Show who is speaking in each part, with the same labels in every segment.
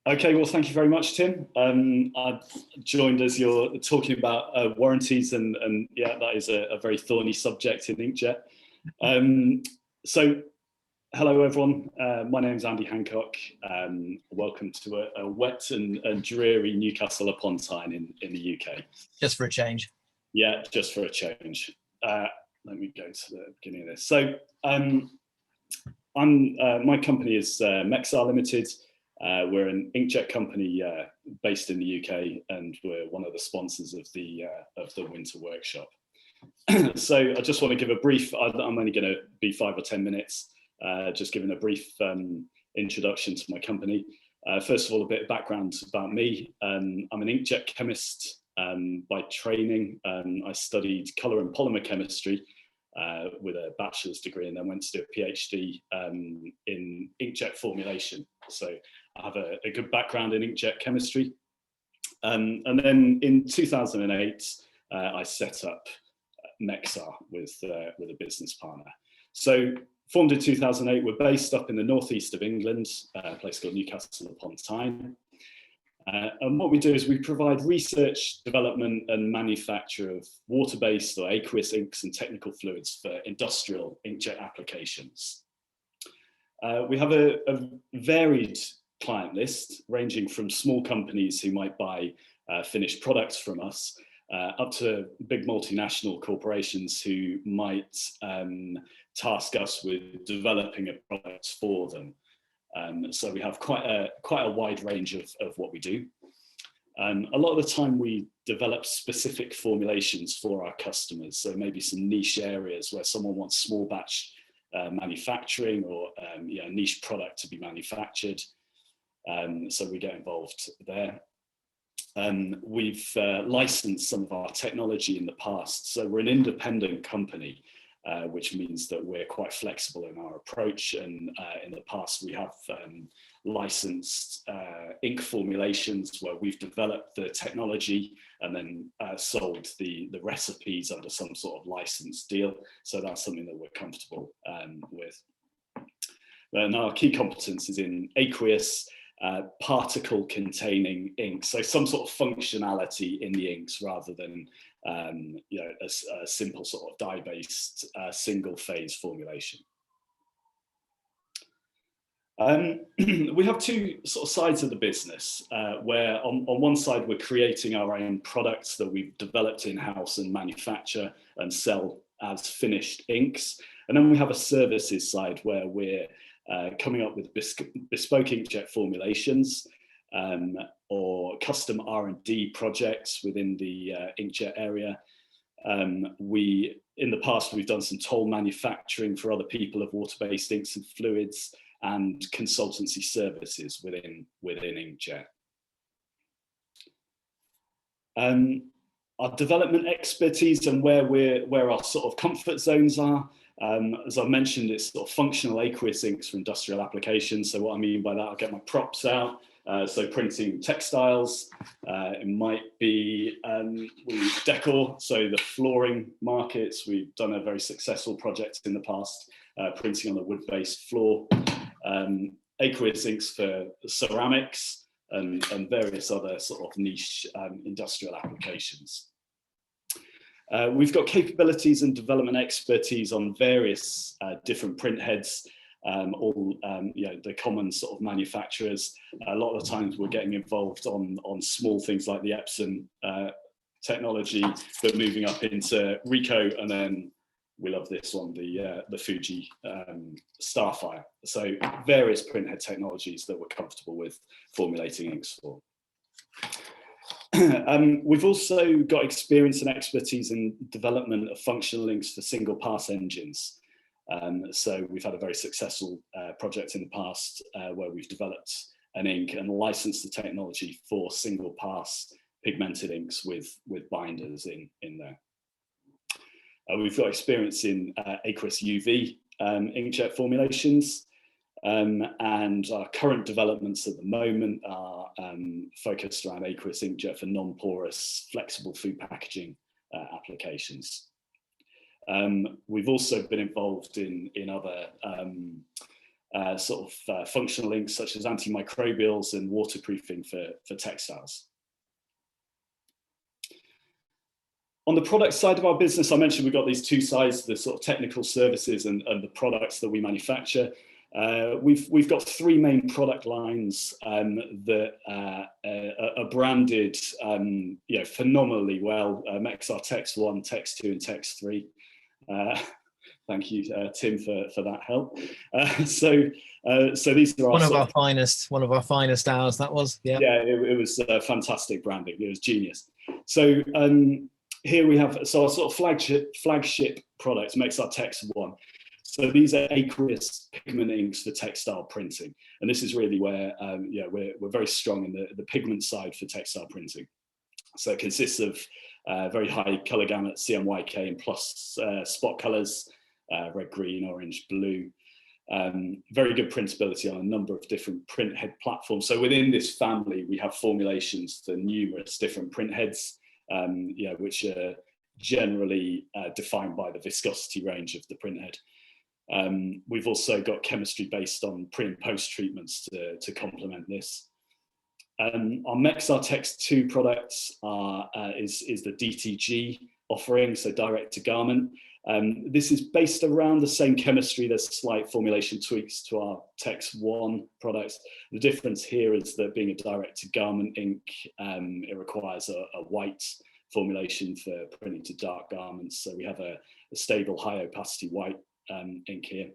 Speaker 1: Okay, well, thank you very much, Tim. I've joined as you're talking about warranties, and yeah, that is a very thorny subject in Inkjet. So, hello everyone. My name is Andy Hancock. Welcome to a wet and dreary Newcastle upon Tyne in the UK.
Speaker 2: Just for a change.
Speaker 1: Yeah, just for a change. Let me go to the beginning of this. So, my company is Mexar Limited. We're an inkjet company based in the UK, and we're one of the sponsors of the winter workshop. So I just want to give a brief. I'm only going to be 5 or 10 minutes, just giving a brief introduction to my company. First of all, a bit of background about me. I'm an inkjet chemist by training. I studied colour and polymer chemistry with a bachelor's degree, and then went to do a PhD in inkjet formulation. So I have a good background in inkjet chemistry. And then in 2008, I set up Mexar with a business partner. So formed in 2008, we're based up in the northeast of England, a place called Newcastle upon Tyne. And what we do is we provide research, development and manufacture of water-based or aqueous inks and technical fluids for industrial inkjet applications. We have a varied client list, ranging from small companies who might buy finished products from us, up to big multinational corporations who might task us with developing a product for them. So we have quite a wide range of what we do. A lot of the time we develop specific formulations for our customers. So maybe some niche areas where someone wants small batch manufacturing or a niche product to be manufactured. So we get involved there. We've licensed some of our technology in the past. So we're an independent company, which means that we're quite flexible in our approach. And in the past, we have licensed ink formulations where we've developed the technology and then sold the recipes under some sort of license deal. So that's something that we're comfortable with. And our key competence is in aqueous, particle containing ink, so some sort of functionality in the inks rather than a simple sort of dye-based single phase formulation. We have two sort of sides of the business where on one side we're creating our own products that we've developed in-house and manufacture and sell as finished inks, and then we have a services side where we're coming up with bespoke inkjet formulations or custom R&D projects within the inkjet area. In the past, we've done some toll manufacturing for other people of water-based inks and fluids and consultancy services within inkjet. Our development expertise and where our sort of comfort zones are. As I mentioned, it's sort of functional aqueous inks for industrial applications. So what I mean by that, I'll get my props out. So printing textiles, it might be decor, so the flooring markets. We've done a very successful project in the past, printing on a wood-based floor. Aqueous inks for ceramics and various other sort of niche industrial applications. We've got capabilities and development expertise on various different print heads, all the common sort of manufacturers. A lot of the times we're getting involved on small things like the Epson technology, but moving up into Ricoh, and then we love this one, the Fuji Starfire. So various printhead technologies that we're comfortable with formulating inks for. We've also got experience and expertise in development of functional inks for single pass engines. So we've had a very successful project in the past where we've developed an ink and licensed the technology for single pass pigmented inks with binders in there. We've got experience in aqueous UV inkjet formulations, and our current developments at the moment are focused around aqueous inkjet for non-porous flexible food packaging applications. We've also been involved in other sort of functional inks such as antimicrobials and waterproofing for textiles. On the product side of our business, I mentioned we've got these two sides, the sort of technical services and the products that we manufacture. We've got three main product lines that are branded phenomenally well. Mexar Text 1, Text 2 and Text 3. Thank you, Tim, for that help. So these are
Speaker 2: one of our finest hours. That was, yeah.
Speaker 1: Yeah, it was fantastic branding. It was genius. So here we have our sort of flagship products, Mexar Text 1. So these are aqueous pigment inks for textile printing, and this is really where we're very strong in the pigment side for textile printing. So it consists of very high color gamut, CMYK and plus spot colors. Red, green, orange, blue. Very good printability on a number of different print head platforms. So within this family, we have formulations for numerous different print heads, which are generally defined by the viscosity range of the print head. We've also got chemistry based on pre and post treatments to complement this. Our Mexar Text 2 products is the DTG offering, so direct to garment. This is based around the same chemistry. There's slight formulation tweaks to our Text 1 products. The difference here is that being a direct to garment ink, it requires a white formulation for printing to dark garments. So we have a stable high opacity white ink here.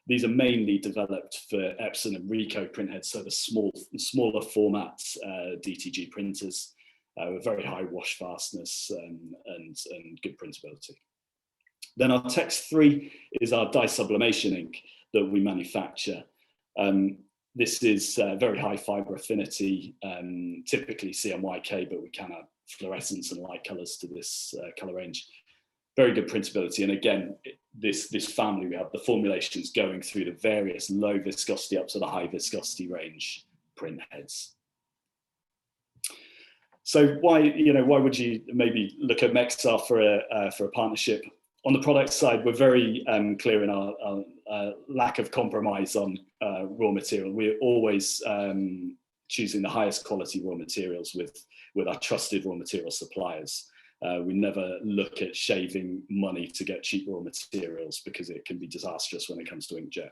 Speaker 1: These are mainly developed for Epson and Ricoh printheads, so the smaller format DTG printers with very high wash fastness and good printability. Then our Text 3 is our dye sublimation ink that we manufacture. This is very high fiber affinity, typically CMYK, but we can add fluorescence and light colors to this color range. Very good printability. And again, this family, we have the formulations going through the various low viscosity up to the high viscosity range print heads. So why would you maybe look at Mexar for a partnership? On the product side, we're very clear in our lack of compromise on raw material. We're always choosing the highest quality raw materials with our trusted raw material suppliers. We never look at shaving money to get cheap raw materials because it can be disastrous when it comes to inkjet.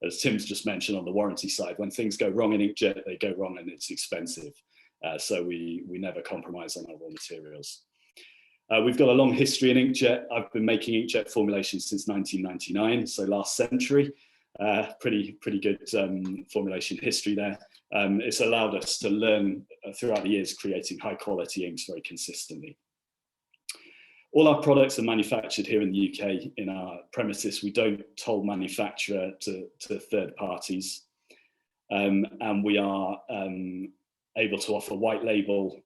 Speaker 1: As Tim's just mentioned on the warranty side, when things go wrong in inkjet, they go wrong and it's expensive. So we never compromise on our raw materials. We've got a long history in inkjet. I've been making inkjet formulations since 1999, so last century. Pretty good formulation history there. It's allowed us to learn throughout the years creating high quality inks very consistently. All our products are manufactured here in the UK in our premises. We don't toll manufacture to third parties. And we are able to offer white label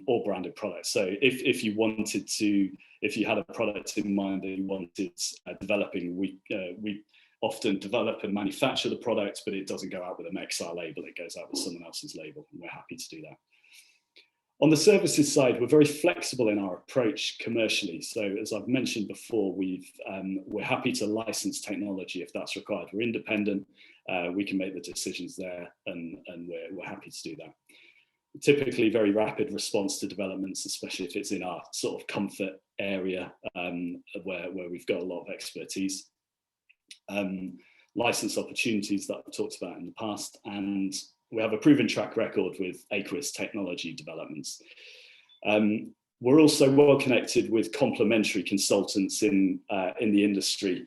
Speaker 1: or branded products. So if you had a product in mind that you wanted developing, we often develop and manufacture the product, but it doesn't go out with a Mexar label, it goes out with someone else's label, and we're happy to do that. On the services side, we're very flexible in our approach commercially. So as I've mentioned before, we're happy to license technology if that's required. We're independent, we can make the decisions there, and we're happy to do that. Typically very rapid response to developments, especially if it's in our sort of comfort area where we've got a lot of expertise. License opportunities that I've talked about in the past, and we have a proven track record with Aqueous technology developments. We're also well connected with complementary consultants in the industry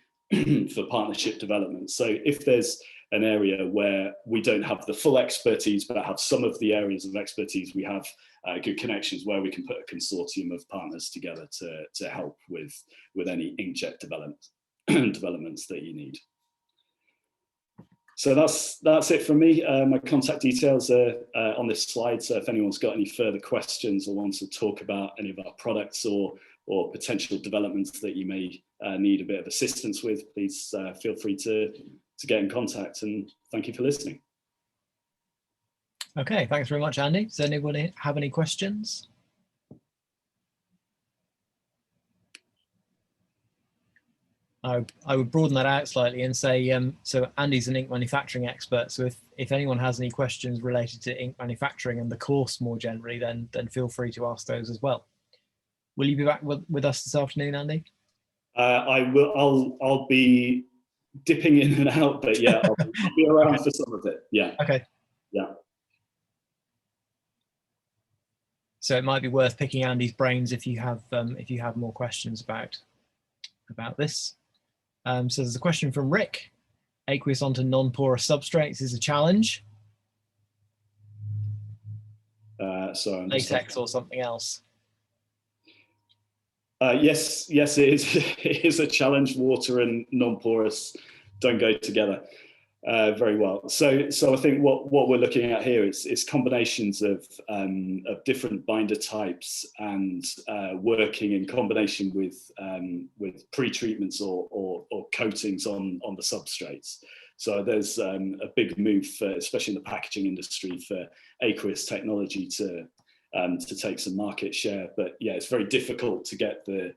Speaker 1: for partnership development. So if there's an area where we don't have the full expertise, but have some of the areas of expertise, we have good connections where we can put a consortium of partners together to help with any inkjet developments that you need. So that's it from me. My contact details are on this slide. So if anyone's got any further questions or wants to talk about any of our products or potential developments that you may need a bit of assistance with, please feel free to get in contact, and thank you for listening.
Speaker 2: Okay, thanks very much, Andy. Does anybody have any questions? I would broaden that out slightly and say, so Andy's an ink manufacturing expert. So if anyone has any questions related to ink manufacturing and the course more generally, then feel free to ask those as well. Will you be back with us this afternoon, Andy?
Speaker 1: I will. I'll be dipping in and out, but yeah, I'll be around for some of it. Yeah.
Speaker 2: Okay.
Speaker 1: Yeah.
Speaker 2: So it might be worth picking Andy's brains if you have more questions about this. So there's a question from Rick. Aqueous onto non-porous substrates is a challenge.
Speaker 1: So
Speaker 2: latex or something else.
Speaker 1: Yes, it is. It is a challenge. Water and non-porous don't go together very well. So I think what we're looking at here is combinations of different binder types and working in combination with pre-treatments or coatings on the substrates. So there's a big move, especially in the packaging industry, for aqueous technology to take some market share. But yeah, it's very difficult to get the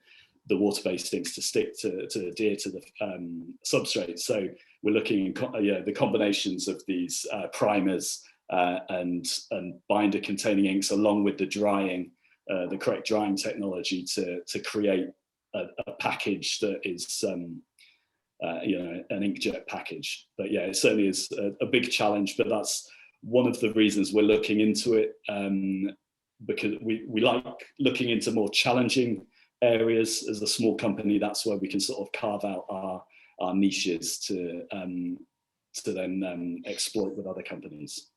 Speaker 1: water-based inks to stick to adhere to the substrate. So we're looking at the combinations of these primers and binder containing inks, along with the drying, the correct drying technology to create a package that is an inkjet package. But yeah, it certainly is a big challenge, but that's one of the reasons we're looking into it, because we like looking into more challenging areas as a small company. That's where we can sort of carve out our niches to then exploit with other companies.